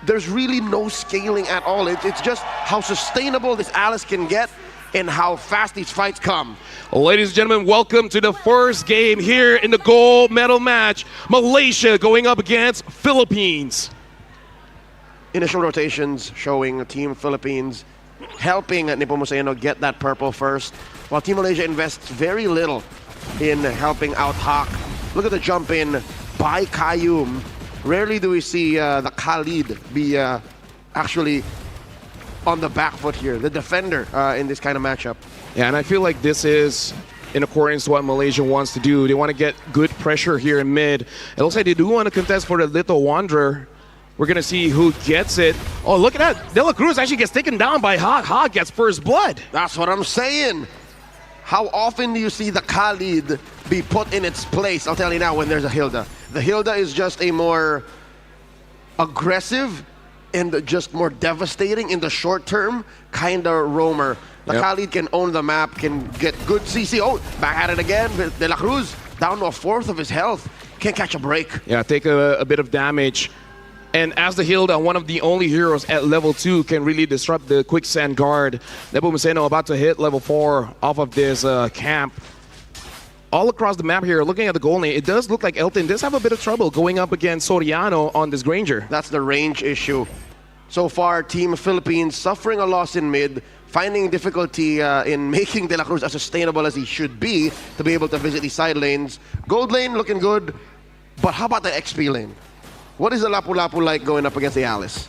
there's really no scaling at all. It's just how sustainable this Alice can get and how fast these fights come. Ladies and gentlemen, welcome to the first game here in the gold medal match. Malaysia going up against Philippines. Initial rotations showing Team Philippines helping Nepomuceno get that purple first, while Team Malaysia invests very little in helping out Hawk. Look at the jump in by Kayum. Rarely do we see the Khalid be actually on the back foot here, the defender in this kind of matchup. Yeah, and I feel like this is in accordance to what Malaysia wants to do. They want to get good pressure here in mid. It looks like they do want to contest for the Little Wanderer. We're going to see who gets it. Oh, look at that. De La Cruz actually gets taken down by Hawk. Hawk gets first blood. That's what I'm saying. How often do you see the Khalid be put in its place? I'll tell you now, when there's a Hilda. The Hilda is just a more aggressive and just more devastating in the short term kind of roamer. The Khalid can own the map, can get good CC. Oh, back at it again. De La Cruz down to a fourth of his health. Can't catch a break. Yeah, take a bit of damage. And as the Hilda, one of the only heroes at level 2 can really disrupt the quicksand guard. Nepomuceno about to hit level 4 off of this camp. All across the map here, looking at the goal lane, it does look like Elton does have a bit of trouble going up against Soriano on this Granger. That's the range issue. So far, Team Philippines suffering a loss in mid, finding difficulty in making De La Cruz as sustainable as he should be to be able to visit the side lanes. Gold lane looking good, but how about the XP lane? What is the Lapu-Lapu like going up against the Alice?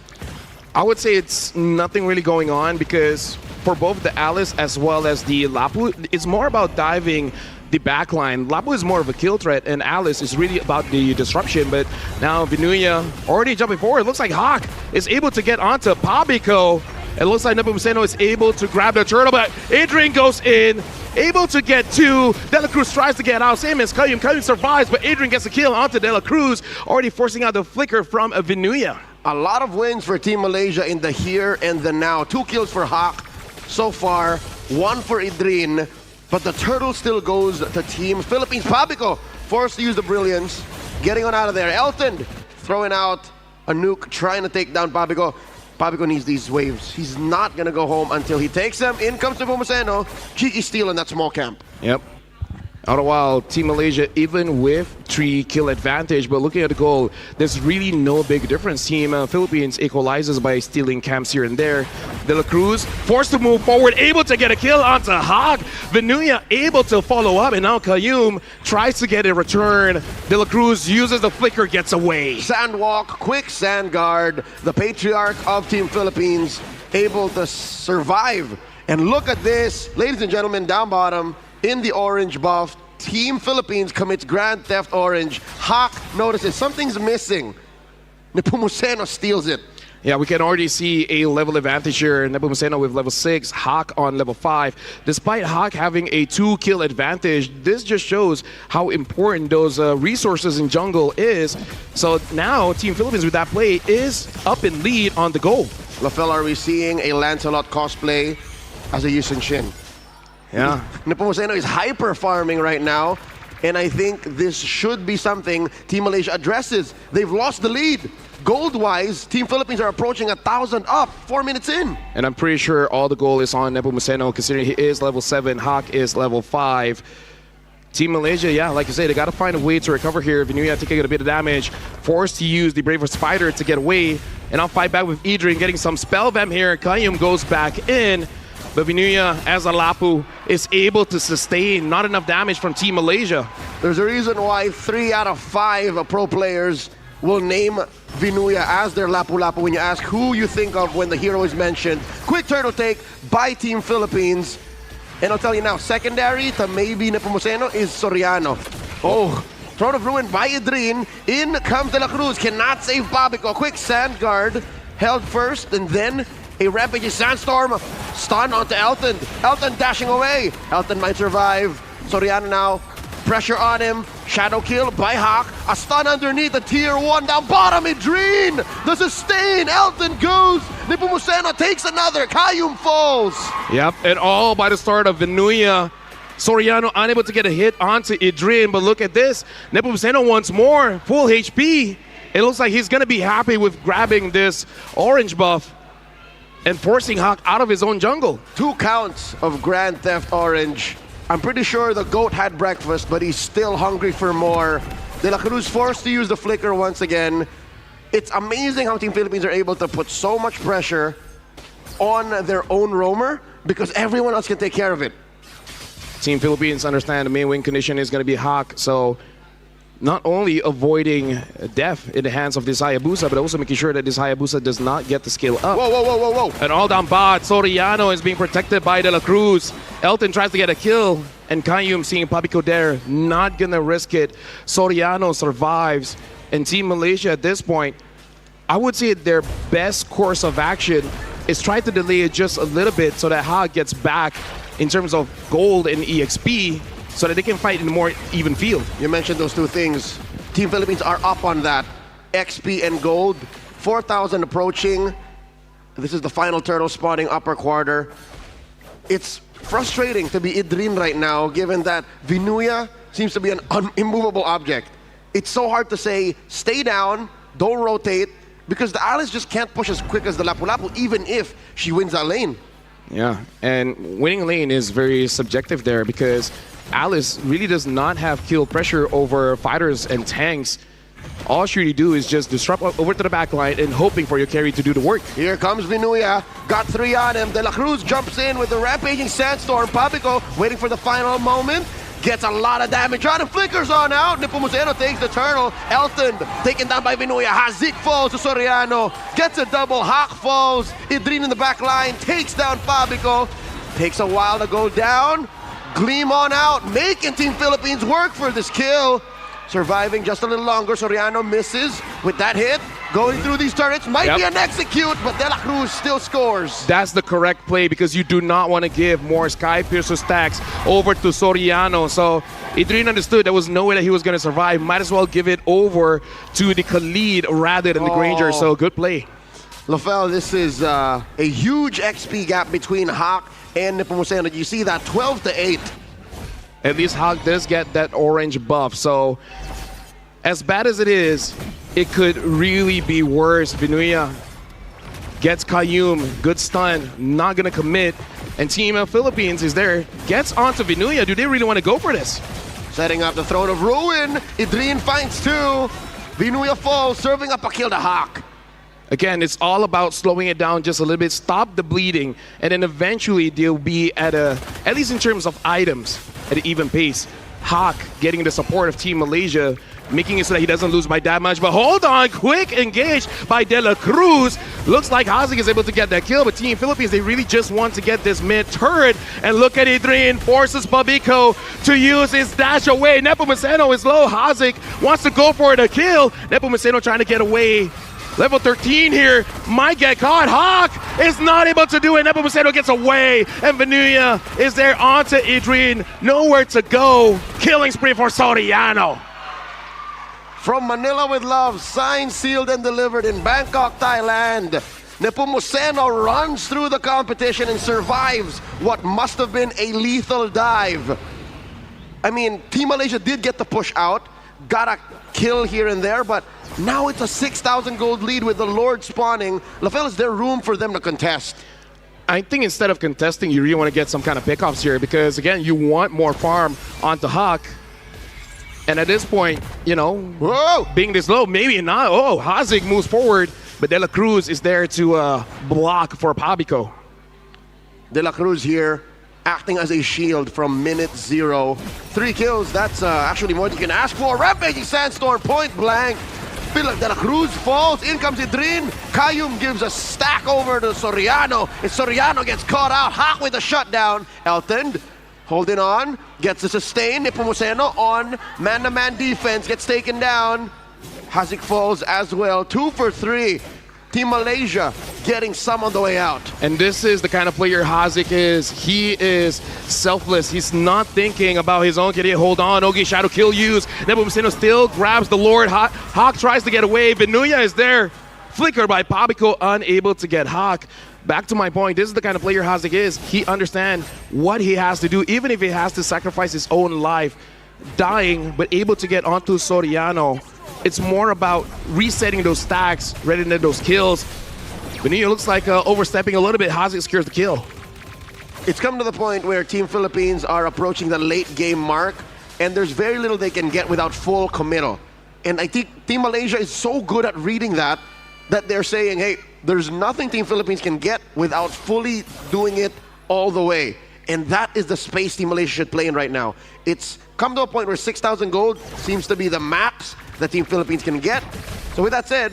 I would say it's nothing really going on because for both the Alice as well as the Lapu, it's more about diving the backline. Lapu is more of a kill threat and Alice is really about the disruption, but now Vinuya already jumping forward. It looks like Hawk is able to get onto Pabico. It looks like Nepomuceno is able to grab the turtle, but Adrian goes in, able to get 2. De La Cruz tries to get out, same as Kayum. Kayum survives, but Adrian gets a kill onto De La Cruz, already forcing out the flicker from Vinuya. A lot of wins for Team Malaysia in the here and the now. 2 kills for Hawk so far, 1 for Adrian, but the turtle still goes to Team Philippines. Pabico forced to use the brilliance, getting on out of there. Elton throwing out a nuke, trying to take down Pabico. Pabico needs these waves. He's not going to go home until he takes them. In comes Nepomuceno. Cheeky steal in that small camp. Yep. All the while, Team Malaysia, even with 3 kill advantage, but looking at the goal, there's really no big difference. Team Philippines equalizes by stealing camps here and there. De La Cruz forced to move forward, able to get a kill onto Hawk. Vinuya able to follow up, and now Kayum tries to get a return. De La Cruz uses the flicker, gets away. Sandwalk, quick sand guard. The patriarch of Team Philippines able to survive. And look at this, ladies and gentlemen, down bottom, in the orange buff, Team Philippines commits Grand Theft Orange. Hawk notices something's missing. Nepomuceno steals it. Yeah, we can already see a level advantage here. Nepomuceno with level 6, Hawk on level 5. Despite Hawk having a 2 kill advantage, this just shows how important those resources in jungle is. So now Team Philippines with that play is up in lead on the goal. LaFell, are we seeing a Lancelot cosplay as a Yusin Shin? Yeah. Nepomuceno is hyper farming right now, and I think this should be something Team Malaysia addresses. They've lost the lead. Gold-wise, Team Philippines are approaching 1,000 up, 4 minutes in. And I'm pretty sure all the goal is on Nepomuceno, considering he is level 7, Hawk is level 5. Team Malaysia, yeah, like you say, they got to find a way to recover here. Vinuya taking a bit of damage, forced to use the Braver Spider to get away, and I'll fight back with Adrian, getting some spell vamp here. Kayum goes back in. But Vinuya, as a Lapu, is able to sustain not enough damage from Team Malaysia. There's a reason why 3 out of 5 pro players will name Vinuya as their Lapu-Lapu when you ask who you think of when the hero is mentioned. Quick turtle take by Team Philippines. And I'll tell you now, secondary to maybe Nepomuceno is Soriano. Oh, Throne of Ruin by Adrian. In comes De La Cruz, cannot save Pabico. Quick sand guard, held first, and then a rampaging sandstorm. Stun onto Elton. Elton dashing away. Elton might survive. Soriano now, pressure on him. Shadow kill by Hawk. A stun underneath the tier 1 down bottom. Adrian, the sustain. Elton goes. Nepomuceno takes another. Kayum falls. Yep, and all by the start of Vinuya. Soriano unable to get a hit onto Adrian, but look at this. Nepomuceno once more, full HP. It looks like he's going to be happy with grabbing this orange buff and forcing Hawk out of his own jungle. 2 counts of Grand Theft Orange. I'm pretty sure the GOAT had breakfast, but he's still hungry for more. De La Cruz forced to use the flicker once again. It's amazing how Team Philippines are able to put so much pressure on their own roamer because everyone else can take care of it. Team Philippines understand the main win condition is going to be Hawk, so not only avoiding death in the hands of this Hayabusa, but also making sure that this Hayabusa does not get the skill up. Whoa, whoa, whoa, whoa, whoa. An all-down bot. Soriano is being protected by De La Cruz. Elton tries to get a kill, and Kayum seeing Papico there, not gonna risk it. Soriano survives, and Team Malaysia at this point, I would say their best course of action is try to delay it just a little bit so that Ha gets back in terms of gold and EXP, so that they can fight in a more even field. You mentioned those 2 things. Team Philippines are up on that. XP and gold. 4,000 approaching. This is the final turtle spawning upper quarter. It's frustrating to be Idrin right now, given that Vinuya seems to be an immovable object. It's so hard to say, stay down, don't rotate, because the Alice just can't push as quick as the Lapu-Lapu, even if she wins that lane. Yeah, and winning lane is very subjective there because Alice really does not have kill pressure over fighters and tanks. All she really do is just disrupt over to the back line and hoping for your carry to do the work. Here comes Vinuya, got 3 on him. De La Cruz jumps in with the rampaging sandstorm. Papico waiting for the final moment. Gets a lot of damage on him, flickers on out. Nepomuceno takes the turtle. Elton taken down by Vinuya. Hazik falls to Soriano. Gets a double, Hawk falls. Idrin in the back line, takes down Papico. Takes a while to go down. Gleam on out, making Team Philippines work for this kill. Surviving just a little longer. Soriano misses with that hit. Going through these turrets, might be an execute, but De La Cruz still scores. That's the correct play because you do not want to give more Sky Piercer stacks over to Soriano. So Idrin understood there was no way that he was going to survive. Might as well give it over to the Khalid rather than the Granger. So good play. Lafel, this is a huge XP gap between Hawk and Nepomuceno. You see that 12-8. At least Hawk does get that orange buff. So as bad as it is, it could really be worse. Vinuya gets Kayum, good stun, not gonna commit. And Team Philippines is there, gets onto Vinuya. Do they really want to go for this? Setting up the Throne of Ruin. Idrin finds 2. Vinuya falls, serving up a kill to Hawk. Again, it's all about slowing it down just a little bit, stop the bleeding, and then eventually they'll be at least in terms of items, at an even pace. Hawk getting the support of Team Malaysia, making it so that he doesn't lose by that much. But hold on, quick engage by De La Cruz. Looks like Hazik is able to get that kill, but Team Philippines, they really just want to get this mid turret. And look at Idrin, forces Papico to use his dash away. Nepomuceno is low, Hazik wants to go for the kill. Nepomuceno trying to get away. Level 13 here, might get caught. Hawk is not able to do it. Nepomuceno gets away, and Vinuya is there onto Idrin. Nowhere to go. Killing spree for Soriano. From Manila with love, signed, sealed, and delivered in Bangkok, Thailand. Nepomuceno runs through the competition and survives what must have been a lethal dive. I mean, Team Malaysia did get the push out, got a kill here and there, but now it's a 6,000 gold lead with the Lord spawning. Lafel, is there room for them to contest? I think instead of contesting, you really want to get some kind of pickoffs here because, again, you want more farm onto Hawk. And at this point, you know, being this low, maybe not. Oh, Hazik moves forward, but De La Cruz is there to block for Papico. De La Cruz here, acting as a shield from minute 0. 3 kills, that's actually more than you can ask for. Rampaging Sandstorm, point blank. De La Cruz falls, in comes Idrin. Kayum gives a stack over to Soriano, and Soriano gets caught out. Hawk with a shutdown. Elton holding on, gets a sustain. Nepomuceno on man-to-man defense, gets taken down. Hazik falls as well, 2 for 3. Team Malaysia getting some on the way out. And this is the kind of player Hazik is. He is selfless. He's not thinking about his own career. Hold on, Ogi Shadow kill use. Nepomuceno still grabs the Lord. Hawk tries to get away. Vinuya is there. Flickered by Papico, unable to get Hawk. Back to my point, this is the kind of player Hazik is. He understands what he has to do, even if he has to sacrifice his own life. Dying, but able to get onto Soriano it's more about resetting those stacks, rather than those kills. Vinuya looks like overstepping a little bit. Hazik secures the kill. It's come to the point where Team Philippines are approaching the late game mark, and there's very little they can get without full committal. And I think Team Malaysia is so good at reading that they're saying, hey, there's nothing Team Philippines can get without fully doing it all the way. And that is the space Team Malaysia should play in right now. It's come to a point where 6,000 gold seems to be the max that Team Philippines can get. So with that said,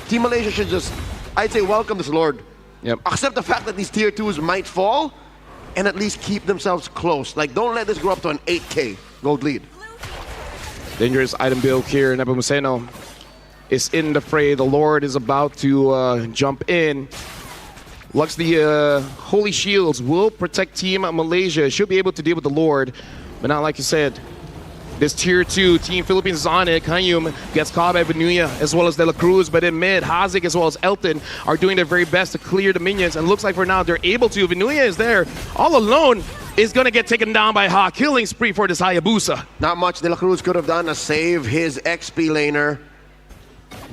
Team Malaysia should just, I'd say, welcome this Lord. Yep. Accept the fact that these tier 2s might fall and at least keep themselves close. Like, don't let this grow up to an 8K gold lead. Dangerous item build here. Nepomuceno is in the fray. The Lord is about to jump in. Looks the Holy Shields will protect Team Malaysia. Should be able to deal with the Lord, but not like you said. This tier 2, Team Philippines is on it. Kayum gets caught by Vinuya as well as De La Cruz, but in mid, Hazik as well as Elton are doing their very best to clear the minions, and looks like for now they're able to. Vinuya is there all alone, is going to get taken down by Ha. Killing spree for this Hayabusa. Not much De La Cruz could have done to save his XP laner.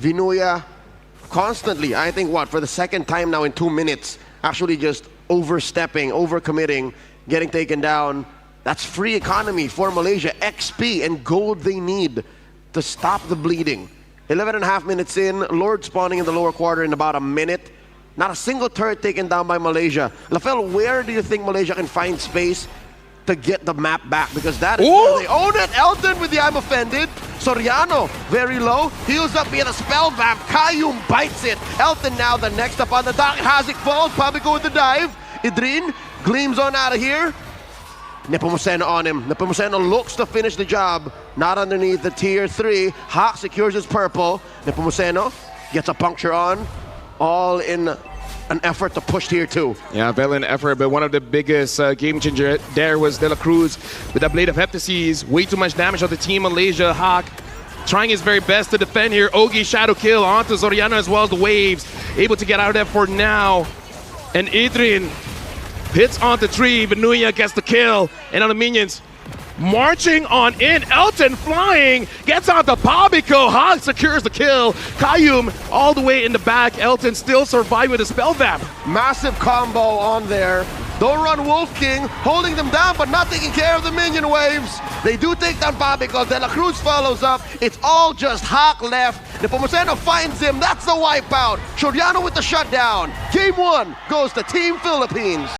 Vinuya constantly, I think for the second time now in 2 minutes, actually just overstepping, overcommitting, getting taken down. That's free economy for Malaysia, XP and gold they need to stop the bleeding. 11.5 minutes in, Lord spawning in the lower quarter in about a minute. Not a single turret taken down by Malaysia. Lafel, where do you think Malaysia can find space to get the map back? Because that is where they own it. Elton with the I'm offended. Soriano, very low. Heals up via the spell vamp. Kayum bites it. Elton now the next up on the dock. Hazik falls, probably going to dive. Idrin gleams on out of here. Nepomuceno on him. Nepomuceno looks to finish the job. Not underneath the tier 3. Hawk secures his purple. Nepomuceno gets a puncture on. All in an effort to push tier 2. Yeah, valiant effort, but one of the biggest game changer there was De La Cruz with that Blade of Heptases. Way too much damage on the Team Malaysia. Hawk trying his very best to defend here. Ogi shadow kill onto Soriano as well as the waves. Able to get out of there for now. And Idrin hits onto tree. Vinuya gets the kill. And on the minions, marching on in. Elton flying, gets onto Pabico. Hog secures the kill. Kayum all the way in the back. Elton still surviving with a spell vamp. Massive combo on there. Don't run Wolf King, holding them down but not taking care of the minion waves. They do take down Pabico. De La Cruz follows up. It's all just Hawk left. Nepomuceno finds him. That's the wipeout. Soriano with the shutdown. Game 1 goes to Team Philippines.